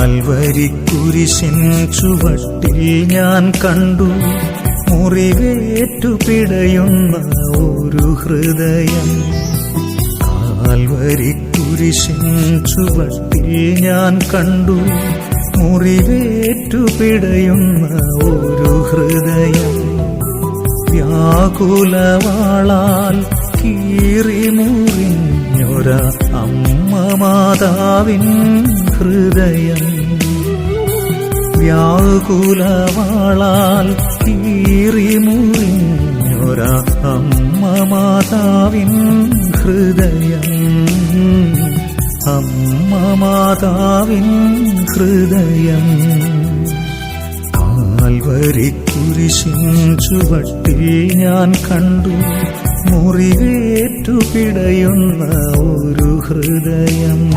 കാൽവരിക്കുരിശിൻ ചുവട്ടിൽ ഞാൻ കണ്ടു മുറിവേറ്റു പിടയുന്ന ഒരു ഹൃദയം. കാൽവരിക്കുരിശിൻ ചുവട്ടിൽ ഞാൻ കണ്ടു മുറിവേറ്റു പിടയുന്ന ഒരു ഹൃദയം. വ്യാകുലവാളാൽ കീറിമുറിഞ്ഞൊര അമ്മ മാതാവിൻ ഹൃദയം. വ്യാകുലവാളാൽ കീറിമുറിഞ്ഞൊര അമ്മ മാതാവിൻ ഹൃദയം. അമ്മ മാതാവിൻ ഹൃദയം. കാൽവരിക്കുരിശിൻ ചുവട്ടിൽ ഞാൻ കണ്ടു മുറിവേറ്റു പിടയുന്ന ഒരു ഹൃദയം.